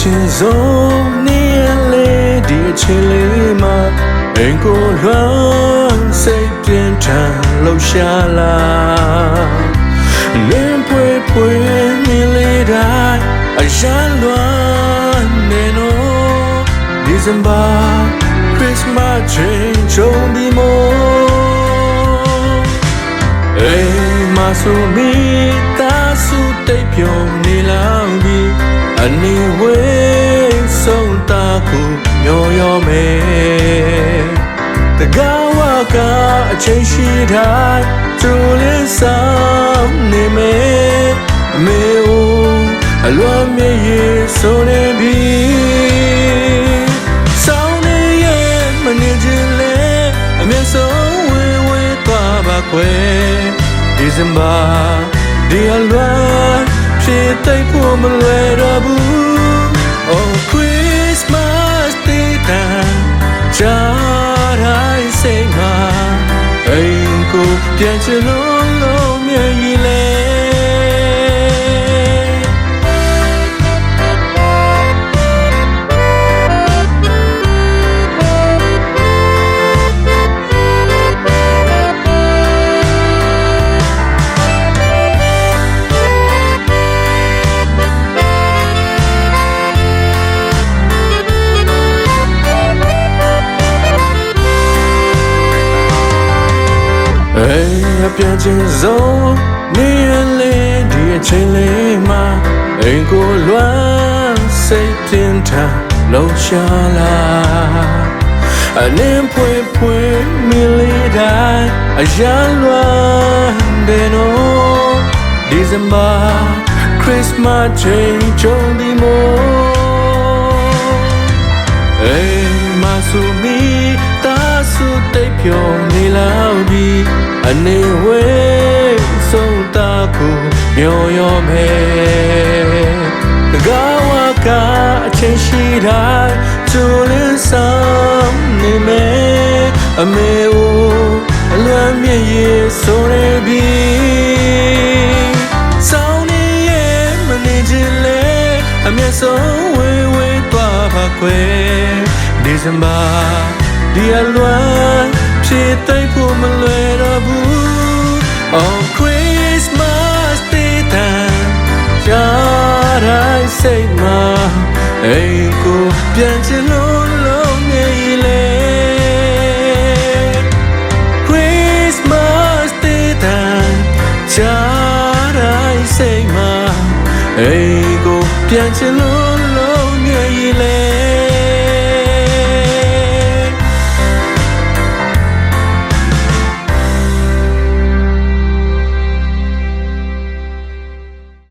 ချင်းစုံနေရလေဒီအချိန်လေးမှာအိမ်ကိုလွှမ်းစိတ်ပြင်းထန်လှုပ်ရှားလာနင်းဖွေဖွေမြင်လေးတိုင်းအရန်လွှမ်းနေနော် December Christmas ချိန်ချုံဒီမို့အိမ်မှာဆိုမိသားစုတိတ်ပြုံနေလောက်ပြီးအနေဝေးဆုံးတာကိုမျောရောမယ်တကားဝကအချိန်ရှိတိုင်းသူလေးဆောင်နေမယ်အမေဦးအလွမ်းမြေရေဆိုနေပြီဆောင်းနေရဲ့မနေခြင်းလေအမျက်ဆုံးဝေးဝေးသွားပါခွဲ December ဒီအလွမ်းဖြစ်သိဖို့မလွယ်တော့ဘူး Oh Christmas Day ကြာတိုင်းစိတ်မှာအိမ်ကိုပြန်ချင်လို့မြည်ရည်လေပြန်ချင်စုံနေရလေဒီအချိန်လေးမှာအိမ်ကိုလွှမ်းစိတ်ပြင်းထန်လှုပ်ရှားလာအနင်းဖွေဖွေမြင်လေးတိုင်းအရန်လွှမ်းတယ်နော် December Christmas ချိန်ချုံဒီမို့အိမ်မှာဆိုမိသားစုတိတ်ပြုံနေလောက်ပြီးအနေဝေးဆုံးတာကိုမျောရောမယ်တကားဝကအချိန်ရှိတိုင်းသူလေးဆောင်နေမယ်အမေဦးအလွမ်းမြေရေဆိုနေပြီဆောင်းနေရဲ့မနေခြင်းလေအမျက်ဆုံးဝေးဝေးသွားပါခွဲ December ဒီအလွမ်းဖြစ်သိဖို့မလွယ်တော့ဘူး Oh Christmas Day ကြာတိုင်းစိတ်မှာအိမ်ကိုပြန်ချင်လို့လုံးနေလေ Christmas Day ကြာတိုင်းစိတ်မှာအိမ်ကိုပြန်ချင်လို့